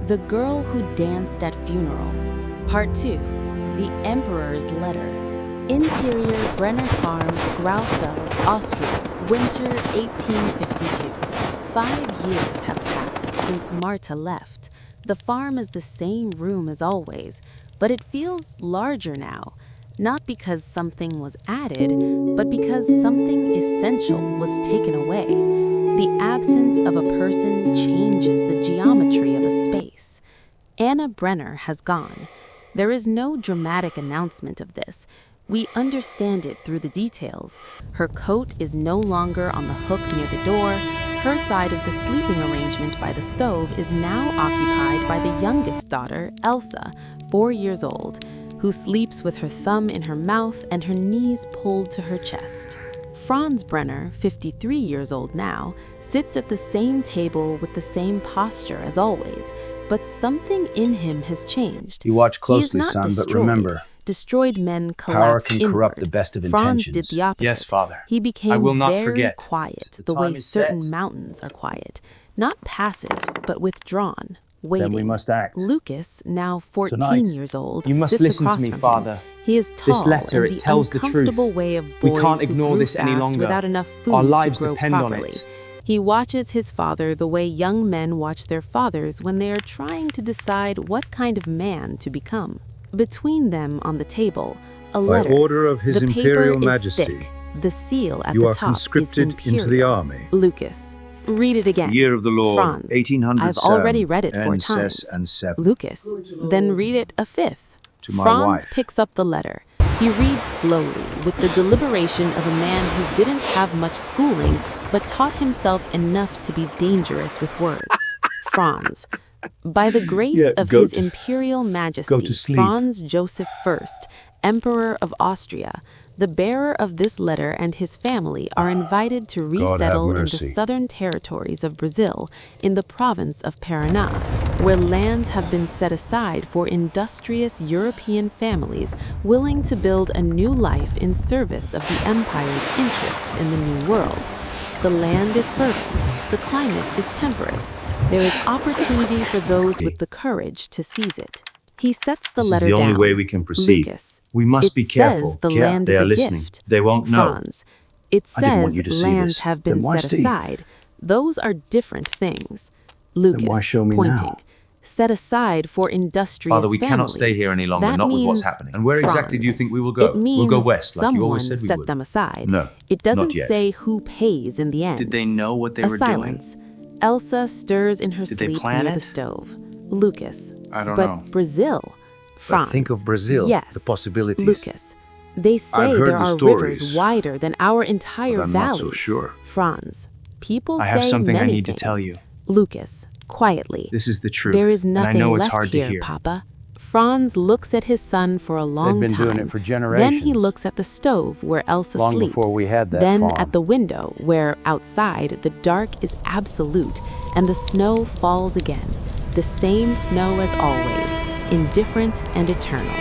The Girl Who Danced at Funerals. Part 2. The Emperor's Letter. Interior Brenner Farm, Graufeld, Austria, winter 1852. 5 years have passed since Marta left. The farm is the same room as always, but it feels larger now. Not because something was added, but because something essential was taken away. The absence of a person changes the geometry of a space. Anna Brenner has gone. There is no dramatic announcement of this. We understand it through the details. Her coat is no longer on the hook near the door. Her side of the sleeping arrangement by the stove is now occupied by the youngest daughter, Elsa, 4 years old, who sleeps with her thumb in her mouth and her knees pulled to her chest. Franz Brenner, 53 years old now, sits at the same table with the same posture as always, but something in him has changed. You watch closely, He is not son, destroyed. but remember, Destroyed men power collapse can inward. corrupt the best of Franz intentions. did the opposite. Yes, Father. He became I will not very forget. quiet, The the way time is certain set. mountains are quiet. Not passive, but withdrawn, waiting. Then we must act. Lucas, now 14 Tonight. years old, You must sits listen to across me, from him. Father. He is tall, This letter, and it tells the truth. uncomfortable way of We boys can't who ignore grew this any fast longer. without enough food Our lives to grow depend on properly. it. He watches his father the way young men watch their fathers when they are trying to decide what kind of man to become. Between them on the table, a By letter. order of His The paper Imperial is Majesty, thick. The seal at you the are top conscripted is into the imperial. army. Lucas, read it again. Year of the Lord, Franz, 1807. I've already read it 4 NSS times. and 7. Lucas, then read it a 5th. To my Franz wife. picks up the letter. He reads slowly, with the deliberation of a man who didn't have much schooling, but taught himself enough to be dangerous with words. Franz. By the grace Yeah, of go His to- Imperial Majesty, to sleep. Franz Joseph I, Emperor of Austria, the bearer of this letter and his family are invited to God have resettle in the mercy. southern territories of Brazil, in the province of Paraná, where lands have been set aside for industrious European families willing to build a new life in service of the empire's interests in the New World. The land is fertile, the climate is temperate. There is opportunity for those with the courage to seize it. He sets the This is letter the only down. way we can proceed. Lucas. We must It be careful. Says the Yeah, land they is are a listening. gift. They won't know. Franz. It I didn't want says you to see lands this. have been Then why set stay? aside. Those are different things. Lucas, why show me pointing. now? Set aside for industrious Father, we cannot stay families. here any longer, That not with what's means, happening. And where exactly do you Franz, think we will go? It means We'll go west, like you someone always said we set would. them aside. No, It doesn't not yet. say who pays in the end. Did they know what they A were doing? silence. Elsa stirs in her Did they sleep plan near it? the stove. Lucas. I don't but know. Brazil. Franz. think of Brazil, Yes. the possibilities. Lucas. They say heard there the are stories, rivers wider than our entire but I'm not valley. so sure. Franz. People I say have something I many need to things. tell you. Lucas. Quietly. This is the truth. There is and I nothing know it's left hard here, to hear. Papa. Franz looks at his son for a long been time. doing it for Then he generations. looks at the stove where Elsa Long sleeps. before we had that then farm. at the window where, outside, the dark is absolute and the snow falls again. The same snow as always, indifferent and eternal.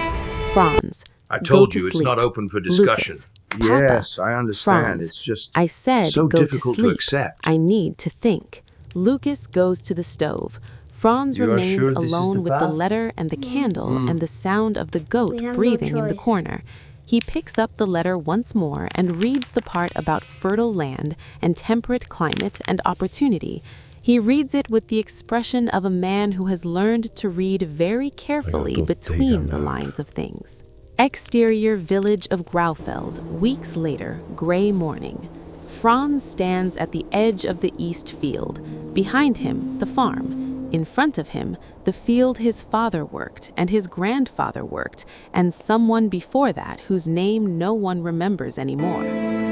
Franz. I go told to you it's sleep. not open for discussion. Lucas. Papa. Yes, I understand. Franz. It's just I said so go difficult to to sleep. accept. I need to think. Lucas goes to the stove. Franz You are remains sure this is alone the with the path? letter and the candle and the sound of the goat We have no breathing in the choice. corner. He picks up the letter once more and reads the part about fertile land and temperate climate and opportunity. He reads it with the expression of a man who has learned to read very carefully don't between think the I'm lines of things. Exterior village of Graufeld, weeks later, gray morning. Franz stands at the edge of the east field. Behind him, the farm. In front of him, the field his father worked and his grandfather worked, and someone before that whose name no one remembers anymore.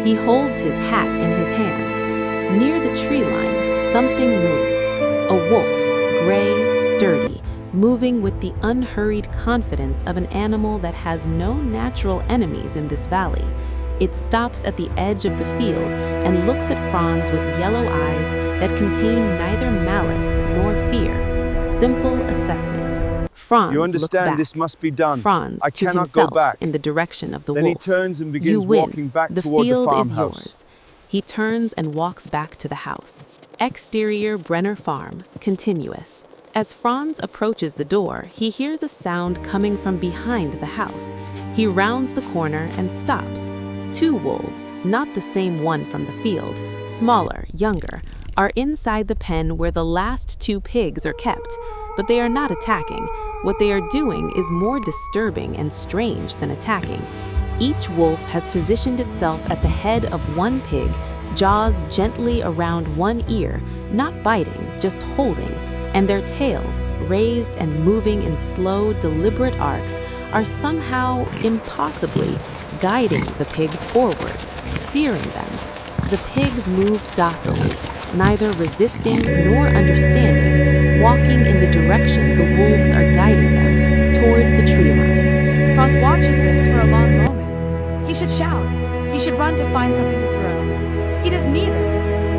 He holds his hat in his hands. Near the tree line, something moves. A wolf, gray, sturdy, moving with the unhurried confidence of an animal that has no natural enemies in this valley. It stops at the edge of the field and looks at Franz with yellow eyes that contain neither malice nor fear. Simple assessment. Franz You looks understand back. this must be done. Franz I to cannot himself go back. in the direction of the Then he wolf. turns and You begins win. walking back The toward the field is farmhouse. yours. He turns and walks back to the house. Exterior Brenner Farm, continuous. As Franz approaches the door, he hears a sound coming from behind the house. He rounds the corner and stops. Two wolves, not the same one from the field, smaller, younger, are inside the pen where the last two pigs are kept, but they are not attacking. What they are doing is more disturbing and strange than attacking. Each wolf has positioned itself at the head of one pig, jaws gently around one ear, not biting, just holding, and their tails, raised and moving in slow, deliberate arcs, are somehow, impossibly, guiding the pigs forward, steering them. The pigs move docilely, neither resisting nor understanding, walking in the direction the wolves are guiding them, toward the tree line. Franz watches this for a long moment. He should shout. He should run to find something to throw. He does neither.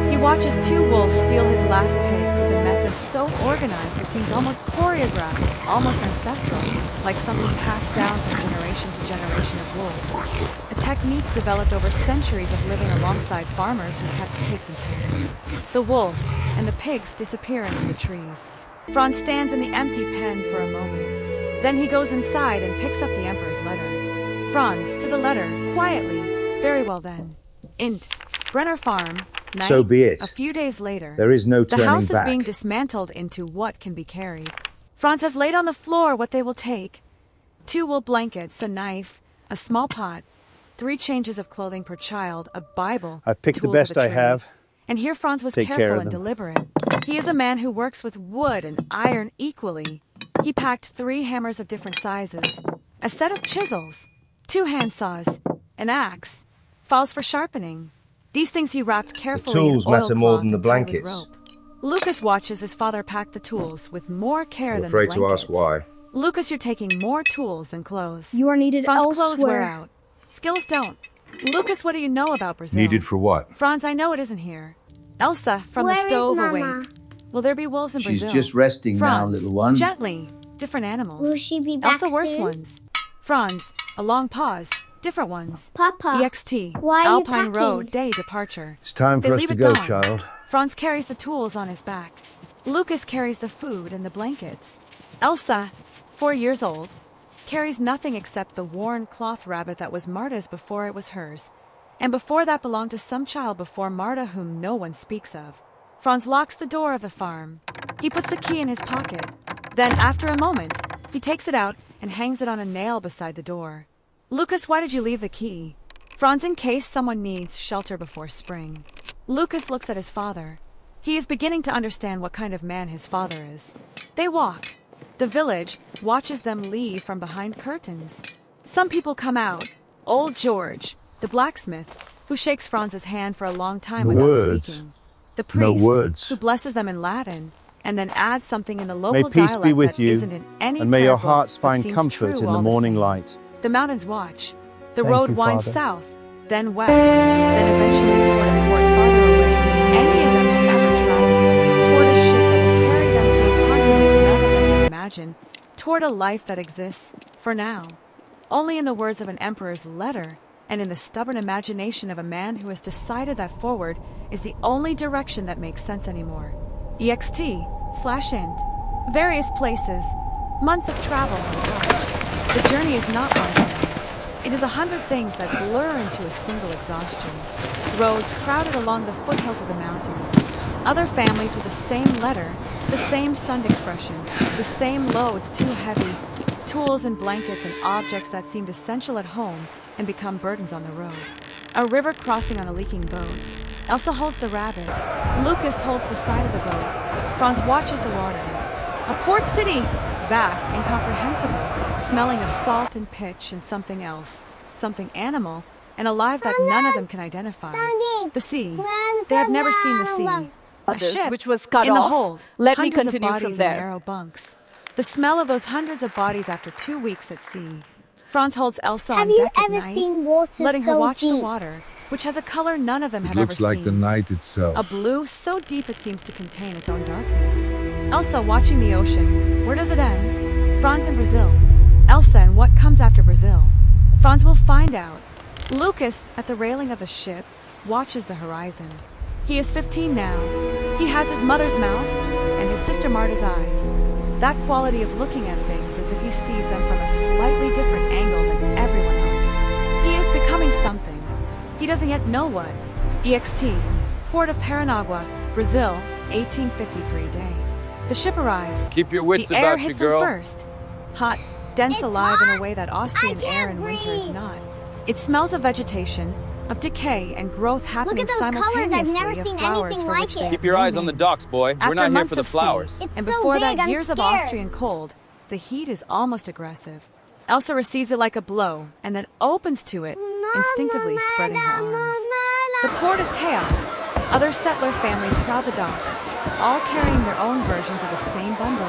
He watches two wolves steal his last pigs with a method so organized it seems almost choreographed, almost ancestral, like something passed down from generation to generation of wolves. A technique developed over centuries of living alongside farmers who kept pigs in pens. The wolves and the pigs disappear into the trees. Franz stands in the empty pen for a moment. Then he goes inside and picks up the Emperor's letter. Franz, to the letter, quietly. Very well then. Int. Brenner Farm. Night. So be it. A few days later, There is no turning the house back. is being dismantled into what can be carried. Franz has laid on the floor what they will take. 2 wool blankets, a knife, a small pot, 3 changes of clothing per child, a Bible. I've picked the tools best of a I trade. have. And here Franz was Take care careful of and them. deliberate. He is a man who works with wood and iron equally. He packed 3 hammers of different sizes, a set of chisels, 2 hand saws, an axe, files for sharpening. These things he wrapped carefully tools in matter more oilcloth than the and tied with blankets. rope. Lucas watches his father pack the tools with more care I'm than afraid the to ask blankets. why. Lucas, you're taking more tools than clothes. You are needed Franz, clothes wear elsewhere. out. Skills don't. Lucas, what do you know about Brazil? Needed for what? Franz, I know it isn't here. Elsa, from Where the is stove Mama? awake. Will there be wolves in She's Brazil? just resting now, Franz, little one. Gently. Different animals. Will she be back Elsa, worse soon? ones. Franz, a long pause. Different ones. Papa, EXT. why are you Alpine packing? Road, day departure. It's time They for us leave to at go, dawn. child. Franz carries the tools on his back. Lucas carries the food and the blankets. Elsa, 4 years old, carries nothing except the worn cloth rabbit that was Marta's before it was hers. And before that belonged to some child before Marta whom no one speaks of. Franz locks the door of the farm. He puts the key in his pocket. Then, after a moment, he takes it out and hangs it on a nail beside the door. Lucas, why did you leave the key? Franz, in case someone needs shelter before spring. Lucas looks at his father. He is beginning to understand what kind of man his father is. They walk. The village watches them leave from behind curtains. Some people come out. Old George, the blacksmith, who shakes Franz's hand for a long time No without words. speaking. The No priest, words. who blesses them in Latin, and then adds something in the local May peace dialect be with that you, isn't in any and may your parable, hearts but find seems comfort true in the all morning same. light. The mountains watch. The Thank road you, winds Father. south, then west, then eventually toward a port farther away than any of them have ever traveled, toward a ship that will carry them to a continent none of them can imagine, toward a life that exists, for now, only in the words of an emperor's letter, and in the stubborn imagination of a man who has decided that forward is the only direction that makes sense anymore. EXT/int. Various places. Months of travel on touch. The journey is not one thing. It is 100 things that blur into a single exhaustion. Roads crowded along the foothills of the mountains. Other families with the same letter, the same stunned expression, the same loads too heavy, tools and blankets and objects that seemed essential at home and become burdens on the road. A river crossing on a leaking boat. Elsa holds the rabbit. Lucas holds the side of the boat. Franz watches the water. A port city! Vast, incomprehensible, smelling of salt and pitch and something else, something animal, and alive that none of them can identify. The sea. They have never seen the sea. A ship which was cut in the off. hold. Let me Hundreds continue of from bodies there. in narrow bunks. The smell of those hundreds of bodies after 2 weeks at sea. Franz holds Elsa Have on you deck at ever night, seen water letting her so watch the deep? water, which has a color none of them have It ever looks like seen. the night itself. A blue so deep it seems to contain its own darkness. Elsa watching the ocean. Where does it end? Franz in Brazil. Elsa and what comes after Brazil? Franz will find out. Lucas, at the railing of a ship, watches the horizon. He is 15 now. He has his mother's mouth, and his sister Marta's eyes. That quality of looking at things as if he sees them from a slightly different angle than everyone else. He is becoming something. He doesn't yet know what. EXT, Port of Paranagua, Brazil, 1853 day. The ship arrives. Keep your wits The air about you, hits them girl. first. Hot, dense, It's alive in hot. a way that Austrian I can't air in winter is breathe. not. It smells of vegetation, of decay and growth happening those colors, I've simultaneously never of seen flowers anything for like which they it. have Keep your no eyes on the names. docks, boy. We're After not here months for the of sea, flowers. It's and so before big, that I'm years of scared. Austrian cold, the heat is almost aggressive. Elsa receives it like a blow and then opens to it, instinctively spreading her arms. The port is chaos. Other settler families crowd the docks, all carrying their own versions of the same bundle,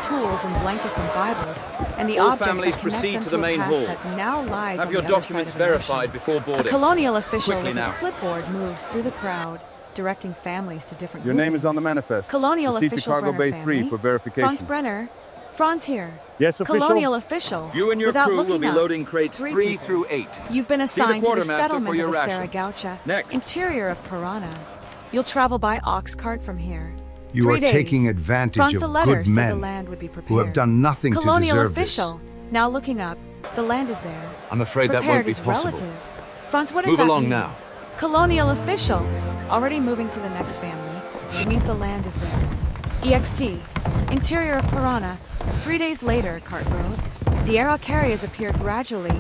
tools and blankets and Bibles, and the All objects families that connect proceed them to the a main past hall. that now lies Have on your the other documents side of an ocean. verified before A boarding. colonial official Quickly with now. a clipboard moves through the crowd, directing families to different Your name is on the movements. manifest. Colonial Proceed to official Cargo Brenner Bay 3 family. for verification. Franz Brenner. Franz here. Yes, official. Colonial official. You and your Without crew will looking be up, loading crates 3 people. through 8. You've been assigned to the quartermaster settlement for your of the rations. Saragaucha, Next. interior of Parana. You'll travel by ox cart from here. You 3 are days. taking advantage Franz of the letter good said men the land would be prepared. who have done nothing to Colonial deserve official. Now looking up, the land is there. I'm afraid that Prepared won't be is possible. relative. Franz, what does Move that along mean? now. Colonial official. Already moving to the next family. It means the land is there. EXT. Interior of Parana. 3 days later, Cart Road. The Araucarias appear gradually,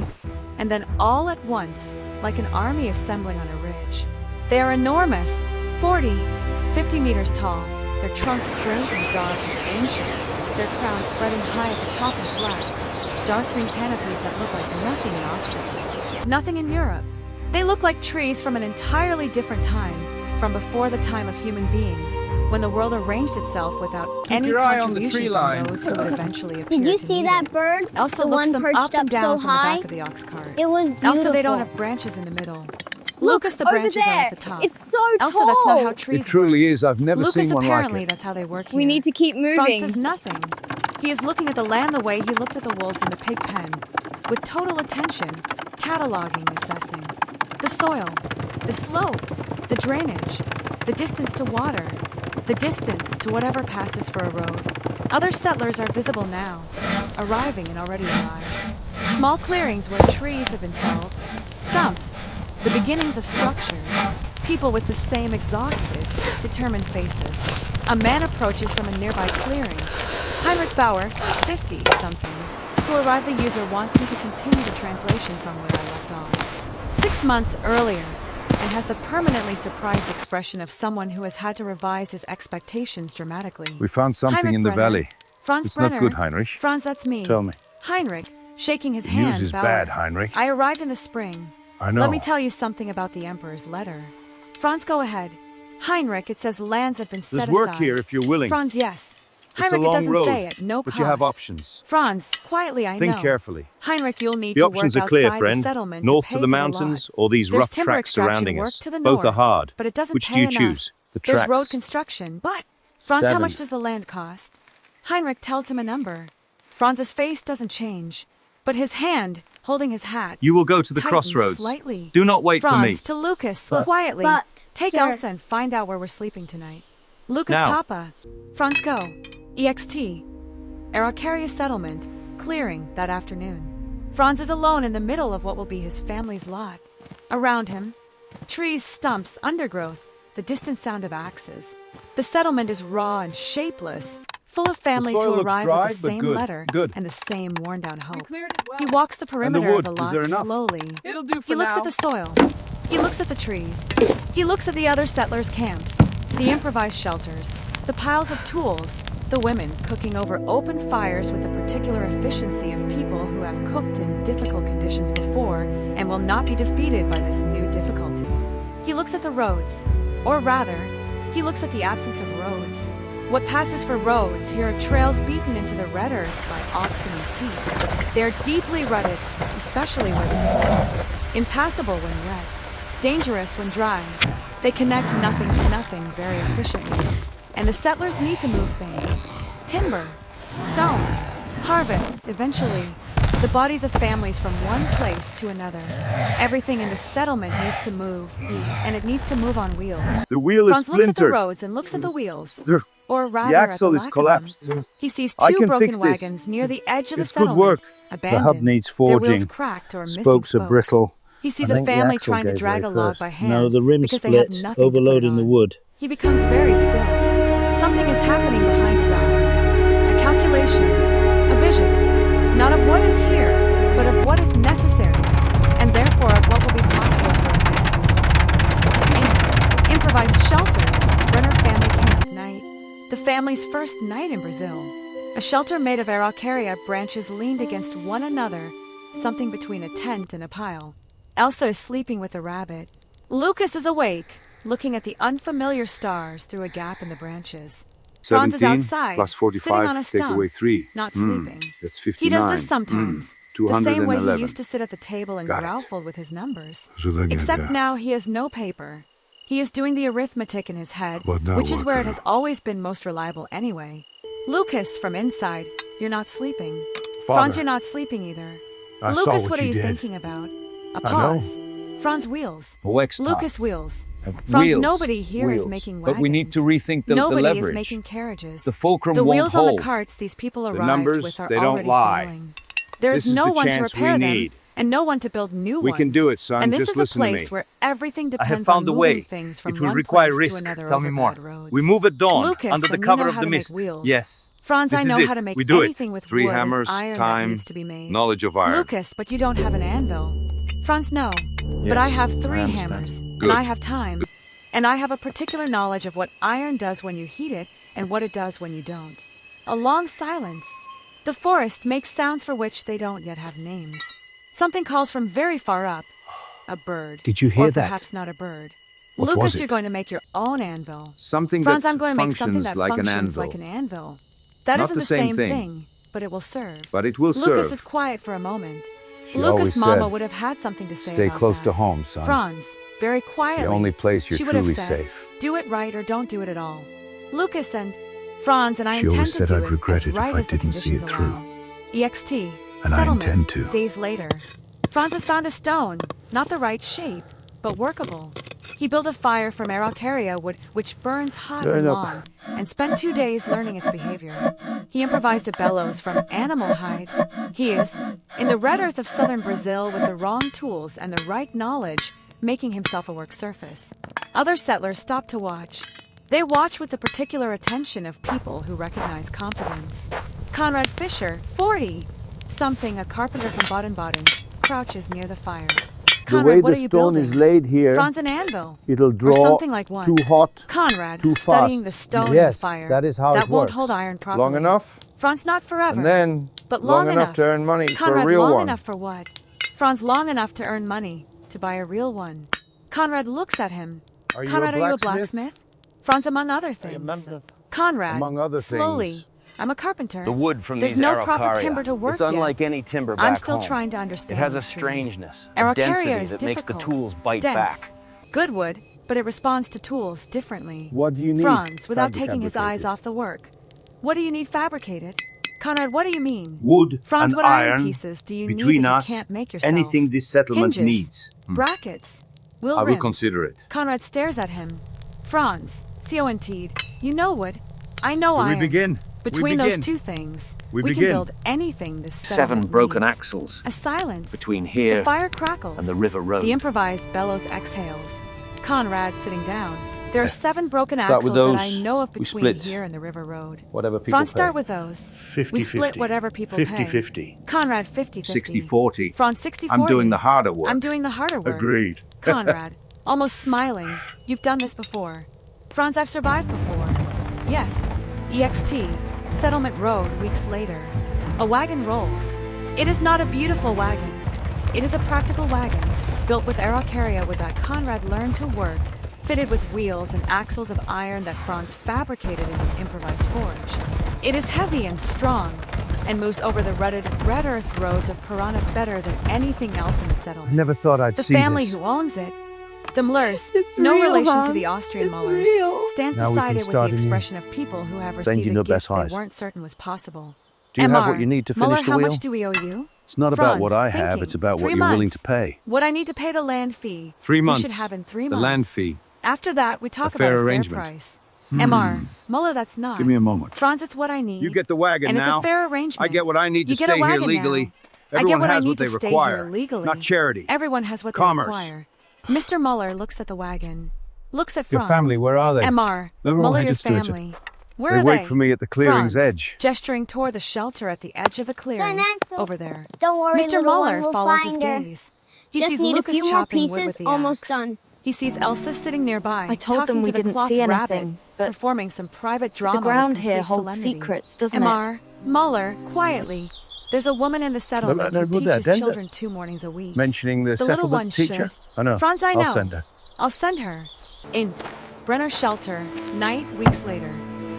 and then all at once, like an army assembling on a ridge. They are enormous, 40, 50 meters tall, their trunks straight and dark and ancient, their crowns spreading high at the top and flat, dark green canopies that look like nothing in Austria, nothing in Europe. They look like trees from an entirely different time, from before the time of human beings, when the world arranged itself without any your eye on the contribution tree from line. those who would eventually appear Did you to see need that it. bird? Elsa the looks one them perched up and down so from the high? back of the ox cart. It was beautiful. Elsa, they don't have branches in the middle. Look, Lucas, the over branches are there. at the top. It's so Elsa, tall. that's not how trees It truly work. is. I've never Lucas, seen one apparently, like it. that's how they work here. We need to keep Franz moving. says nothing. He is looking at the land the way he looked at the wolves in the pig pen, with total attention, cataloging, assessing. The soil, the slope, the drainage, the distance to water, the distance to whatever passes for a road. Other settlers are visible now, arriving and already arrived. Small clearings where trees have been felled, stumps, the beginnings of structures, people with the same exhausted, determined faces. A man approaches from a nearby clearing. Heinrich Bauer, 50-something, who arrived. The user wants me to continue the translation from where I left off. 6 months earlier, and has the permanently surprised expression of someone who has had to revise his expectations dramatically. We found something Heinrich in the Brenner. valley. Franz It's not Brenner. good, Heinrich. Franz, that's me. Tell me. Heinrich, shaking his The hand. news is Bauer. bad, Heinrich. I arrived in the spring. I know. Let me tell you something about the Emperor's letter. Franz, go ahead. Heinrich, it says lands have been set There's aside. work here if you're willing. Franz, yes. It's a Heinrich, long it doesn't road, say it. No but cost. you have options. Franz, quietly, I Think know. carefully. Heinrich, you'll need The to options work are clear, outside friend. the settlement North to pay of the for mountains lot. or these There's rough timber tracks extraction surrounding work us. to the Both north, are hard. but it doesn't Which pay do you enough. choose? The There's tracks. road construction, but Franz, how 7. much does the land cost? Heinrich tells him a number. Franz's face doesn't change, but his hand, holding his hat, You will go to the tightens crossroads. slightly. Do not wait for me. Franz to Lucas, quietly. but, Take sir- Elsa and find out where we're sleeping tonight. Lucas, Now. Papa. Franz, go. EXT. Araucaria settlement, clearing that afternoon. Franz is alone in the middle of what will be his family's lot. Around him, trees, stumps, undergrowth, the distant sound of axes. The settlement is raw and shapeless, full of families soil who looks arrive dry, with the but same good. letter Good. and the same worn-down hope. He walks the perimeter wood, of the is there lot enough? slowly. It'll do for He looks now. at the soil. He looks at the trees. He looks at the other settlers' camps, the improvised shelters, the piles of tools, the women cooking over open fires with the particular efficiency of people who have cooked in difficult conditions before and will not be defeated by this new difficulty. He looks at the roads, or rather, he looks at the absence of roads. What passes for roads here are trails beaten into the red earth by oxen and feet. They are deeply rutted, especially where they slip. Impassable when wet, dangerous when dry. They connect nothing to nothing very efficiently. And the settlers need to move things. Timber, stone, harvests, eventually. the bodies of families from one place to another. Everything in the settlement needs to move, and it needs to move on wheels. The wheel is Franz looks at the splintered. roads and looks at the wheels. There. Or rather, The axle at the is lack of collapsed. them. He sees I two can broken fix this. wagons near the edge of This the could settlement, work. abandoned. The hub needs Their wheels forging. cracked or missing Spokes are brittle. He sees I a think the family axle trying to gave drag way a log first. by hand No, the rim because they have split, nothing to put overloading it the on. wood. He becomes very still. Something is happening behind his eyes. A calculation, a vision, not of what is here, but of what is necessary, and therefore of what will be possible for a man. Improvised shelter, Brenner family camp night. The family's first night in Brazil. A shelter made of araucaria branches leaned against one another, something between a tent and a pile. Elsa is sleeping with the rabbit. Lucas is awake, looking at the unfamiliar stars through a gap in the branches. Franz is 17 outside, plus 45, sitting on a take stump, away 3. not sleeping. That's He 59. does this sometimes, the same way he 211. used to sit at the table and Got it. growled with his numbers. Except Except now he has no paper. He is doing the arithmetic in his head, But now which is what where it now? has always been most reliable anyway. Lucas, from inside, you're not sleeping. Father. Franz, you're not sleeping either. I saw Lucas, what what are you you did. thinking about? A I know. pause. Franz wheels. Wax top. Lucas wheels. Franz, Wheels. nobody here is Wheels. making wagons. But we need to rethink the Nobody leverage. is making carriages. The fulcrum The won't wheels on hold. the carts these people arrived numbers, with are they don't already lie. failing. There is This is no the one to chance we repair them, need. and no one to build new We ones. can do it, son. And this Just is a listen to place me. where everything I depends have found on a moving way. things from It will one require place risk. to another Tell over me more. bad roads. We move at dawn, Lucas, under the and you cover know of how the to make mist. wheels. Yes. Franz, This I is know it. how to make We do it. anything with 3 wood and hammers, iron that time, needs to be made. knowledge of iron. Lucas, but you don't have an anvil. Franz, no. But I Yes, have I 3 understand. hammers. Good. And I have time. And I have a particular knowledge of what iron does when you heat it and what it does when you don't. A long silence. The forest makes sounds for which they don't yet have names. Something calls from very far up. A bird. Did you hear or that? perhaps not a bird. What Lucas, was it? you're going to make your own anvil. Something Franz, that I'm going to make something functions that like an functions anvil. like an anvil. That Not isn't the the same same thing. thing, but it will serve. But it will Lucas serve. is quiet for a moment. She Lucas' always mama said, would have had something to say "Stay about close that. to home, son. Franz, very It's quietly. the only place you're she would have truly said, safe." Do it right or don't do it at all. Lucas and Franz and I She intend always to said do I'd it regret as it if right I as the didn't see it conditions through. allow. EXT. And I settlement, intend to. Days later. Franz has found a stone, not the right shape, but workable. He built a fire from araucaria wood, which burns hot and long, and spent 2 days learning its behavior. He improvised a bellows from animal hide. He is, in the red earth of southern Brazil, with the wrong tools and the right knowledge, making himself a work surface. Other settlers stop to watch. They watch with the particular attention of people who recognize competence. Conrad Fischer, 40, something, a carpenter from Baden-Baden, crouches near the fire. The Conrad, way what the are you stone building? is laid here, Franz, an anvil. it'll Or draw something like one. too hot, Conrad, too studying fast. the stone Yes, in the fire. that is how that it won't works. hold iron properly. Long enough? Franz, not forever. And then but long long enough to earn money Conrad, for a real long one. enough for what? Franz, long enough to earn money, to buy a real one. Conrad looks at him. Are you Conrad, a are you a blacksmith? blacksmith? Franz, among other things. Conrad, Among other slowly. things. I'm a carpenter. The wood from There's these no araucaria. proper timber to work It's unlike yet. any timber back I'm still home. trying to understand It has a these trees. strangeness, a Araucaria density is that makes the difficult, tools bite dense. back. Good wood, but it responds to tools differently. What do you need? Franz, without taking his eyes fabricated? off the work. What do you need fabricated? Conrad, what do you mean? Wood Franz, and what iron iron pieces do you between need that us, you can't make yourself? anything this settlement Hinges, needs. brackets, wheel I will rims. consider it. Conrad stares at him. Franz, Siontide, you know wood. I know We iron. begin. Between we those begin. two things, We can begin. build anything this 7 settlement broken needs. axles A silence. between here The fire crackles. and the river road. The improvised bellows exhales. Conrad sitting down. There are 7 broken Start with axles that I those. know of We between split. here and the river road. Whatever people Franz, pay. start with those. 50-50. We split whatever people pay. 50-50. Conrad, 50-50. 60-40. Franz, 60-40. I'm doing the harder work. I'm doing the harder work. Agreed. Conrad, almost smiling. You've done this before. Franz, I've survived before. Yes. EXT. Settlement Road, weeks later. A wagon rolls. It is not a beautiful wagon. It is a practical wagon, built with araucaria wood that Conrad learned to work, fitted with wheels and axles of iron that Franz fabricated in his improvised forge. It is heavy and strong, and moves over the rutted red earth roads of Parana better than anything else in the I settlement. never thought I'd The see family this. who owns it, the Mlers, It's no real, relation to the Hans. Austrian It's Mullers, real. stands Now we beside can it with the start anew. expression of people who have Then received you a know gift best they eyes. weren't certain was possible. Do you have Emar, what you need to Muller, finish the how wheel? much do we owe you? It's not about Franz, what I have, thinking. it's about what 3 you're willing months. to pay. What I need to pay the land fee. 3 months. We should have in 3 The months. land fee. After that, we talk A fair about a arrangement. fair price. MR, Muller, that's not. Give me a moment. Franz, it's what I need. You get the wagon and now. it's a fair arrangement. I get what I need You to get a stay here wagon legally. now. I Everyone get what has I need what they to stay require. here legally. Not charity. Everyone has what Commerce. they require. Mr. Muller looks at the wagon. Looks at Your Franz. family, where are they? MR, They're all Muller, your headed straight to- family. Where They are wait they? for me at the clearing's Franz, edge. gesturing toward the shelter at the edge of the clearing. Uncle. Over there. Don't worry, Mr. little Muller one, we'll follows find his her. gaze. He Just sees need Lucas a few more chopping wood pieces, with the almost axe. done. He sees Elsa sitting nearby, I told talking them we to the didn't cloth see rabbit, anything, but performing some private drama. the ground with here complete holds solemnity. secrets, doesn't it? MR, Muller, quietly. There's a woman in the settlement who teaches children 2 mornings a week. Mentioning the, The little one settlement teacher? should. I know. Franz, I know. I'll send her. I'll send her. Int. Brenner Shelter. Night, weeks later.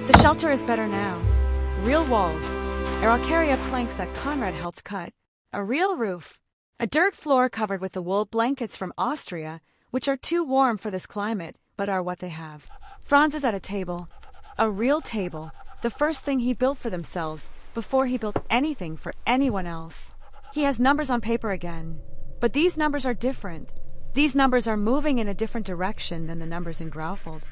The shelter is better now. Real walls. Araucaria planks that Conrad helped cut. A real roof. A dirt floor covered with the wool blankets from Austria, which are too warm for this climate, but are what they have. Franz is at a table. A real table. The first thing he built for themselves, before he built anything for anyone else. He has numbers on paper again. But these numbers are different. These numbers are moving in a different direction than the numbers in Graufold.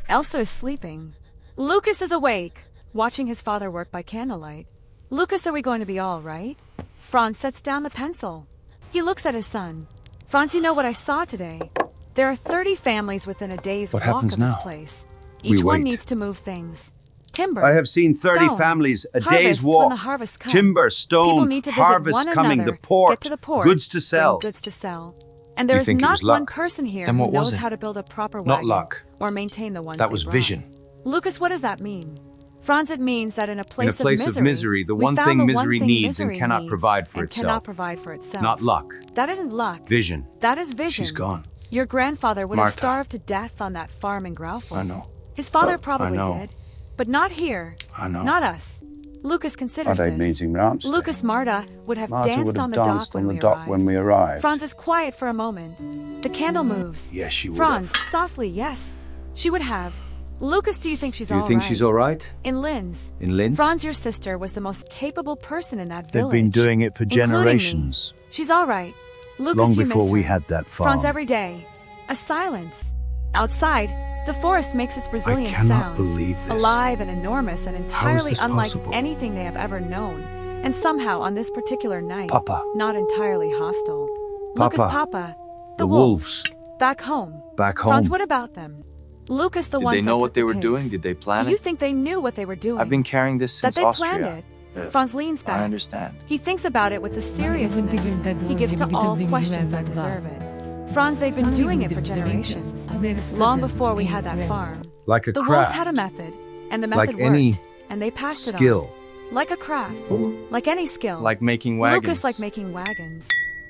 Elsa is sleeping. Lucas is awake, watching his father work by candlelight. Lucas, are we going to be all right? Franz sets down the pencil. He looks at his son. Franz, you know what I saw today? There are 30 families within a day's What walk happens of this now? place. We Each one wait. needs to move things. Timber. I have seen 30 stone, families a harvests day's when walk. the harvest comes. Timber, People stone, need to visit harvest one coming, another, the port, get to the port, goods to bring sell. goods to sell. And there You is think it not was one luck? person here Then who what was knows it? how to build a proper Not wagon luck. or maintain the ones That they was brought. vision. Lucas, what does that mean? Franz, it means that in a place, of misery, the we one found thing the misery thing needs and misery cannot needs provide for and itself. cannot provide for itself. Not luck. That isn't luck. Vision. That is vision. She's gone. Your grandfather would have Martha. starved to death on that farm in Graufold. I know. His father probably know. did. But not here. I know. Not us. Lucas considers Are they this. meeting Ramsey? Lucas Marta would have Martha danced would have on the danced dock on when the we dock arrived. when we arrived. Franz is quiet for a moment. The candle moves. Yes, she would Franz, have. softly, yes. She would have. Lucas, do you think she's Do you all think right? she's all right? In Linz. In Linz? Franz, your sister, was the most capable person in that They've village. been doing it for including me. generations. She's all right. Lucas, Long you before miss we her. had that farm. Franz, every day. A silence. Outside, the forest makes its Brazilian cannot sounds. believe this. Alive and enormous and entirely this unlike possible? anything they have ever known. And somehow, on this particular night, Papa. not entirely hostile. Papa. Lucas, Papa. The wolves. Back home. Back home. Franz, what about them? Lucas, the Did ones they know that what took they the were pigs. doing? Did they plan Do you it? think they knew what they were doing? I've been carrying this that since they Austria. planned it. Franz leans back. I understand. He thinks about it with the seriousness he gives to all questions that deserve it. Franz, they've been doing it for generations. Long before we had that farm. Like a The craft. wolves had a method, and the Like method any worked, and they passed it skill. on. Like a craft. Like any skill. Like making wagons. Lucas, like making wagons.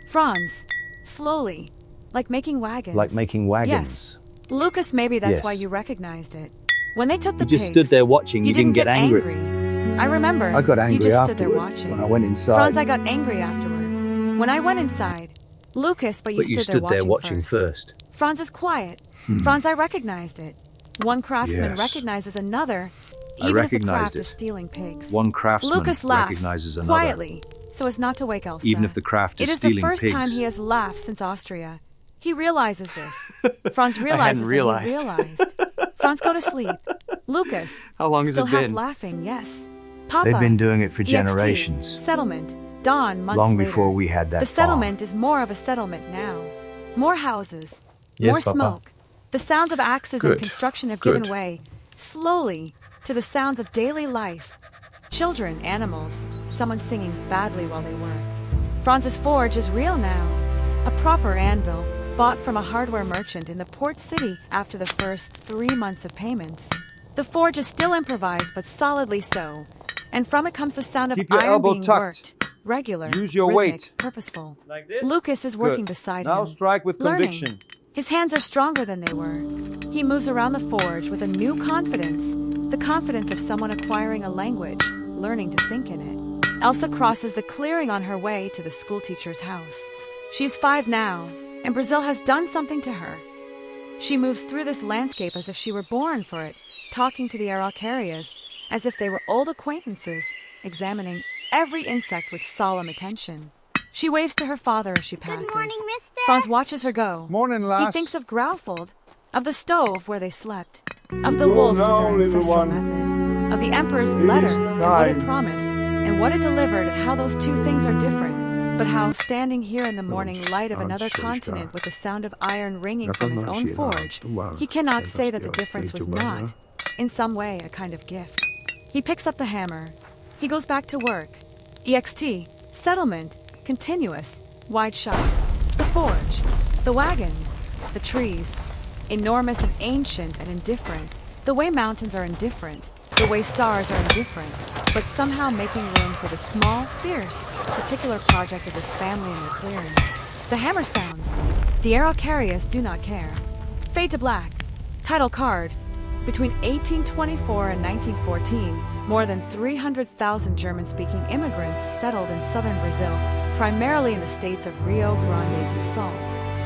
Franz, slowly. Like making wagons. Like making wagons. Yes. Lucas, maybe that's Yes. why you recognized it. When they took the You just pigs, stood there watching. You didn't get angry. I remember. I got angry You just stood there afterward, watching. when I went inside. Franz, I got angry afterward. When I went inside. Lucas, but you But stood, you stood there watching first. first. Franz is quiet. Franz, I recognized it. One craftsman Yes. recognizes another, I even if the recognized craft it. is stealing pigs. One craftsman Lucas laughs recognizes another. quietly, so as not to wake Elsa. Even if the craft is It is stealing the first pigs. time he has laughed since Austria. He realizes this. Franz realizes realized. that he realized. Franz, go to sleep. Lucas. How long has still it half been? laughing, yes. Papa. They've been doing it for EXT, generations. Settlement. Dawn, months Long later. before we had that The settlement is more of a settlement now. More houses. Yes, more Papa. smoke. The sounds of axes and Good. construction have Good. given way, slowly, to the sounds of daily life. Children, animals, someone singing badly while they work. Franz's forge is real now. A proper anvil, bought from a hardware merchant in the port city after the first 3 months of payments. The forge is still improvised, but solidly so, and from it comes the sound of Keep your iron elbow being tucked. worked. Regular, Use your rhythmic, weight. purposeful. Like this? Lucas is working Good. beside Now him. strike with learning. conviction. His hands are stronger than they were. He moves around the forge with a new confidence, the confidence of someone acquiring a language, learning to think in it. Elsa crosses the clearing on her way to the schoolteacher's house. She's 5 now, and Brazil has done something to her. She moves through this landscape as if she were born for it, talking to the Araucarias as if they were old acquaintances, examining every insect with solemn attention. She waves to her father as she passes. Good morning, mister. Franz watches her go. Morning, lass. He thinks of Graufold, of the stove where they slept, of the wolves with their ancestral method, of the Emperor's letter and what it promised, and what it delivered, and how those two things are different. But how, standing here in the morning light of another continent with the sound of iron ringing from his own forge, he cannot say that the difference was not, in some way, a kind of gift. He picks up the hammer. He goes back to work. EXT, settlement, continuous, wide shut. The forge, the wagon, the trees, enormous and ancient and indifferent, the way mountains are indifferent, the way stars are indifferent, but somehow making room for the small, fierce, particular project of this family in their clearing. The hammer sounds. The Araucarias do not care. Fade to black. Title card. Between 1824 and 1914, more than 300,000 German-speaking immigrants settled in southern Brazil, primarily in the states of Rio Grande do Sul,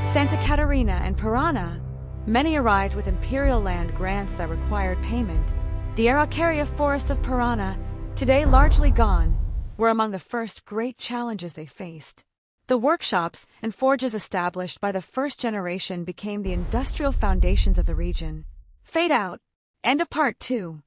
Santa Catarina, and Parana. Many arrived with imperial land grants that required payment. The Araucaria forests of Parana, today largely gone, were among the first great challenges they faced. The workshops and forges established by the first generation became the industrial foundations of the region. Fade out. End of part 2.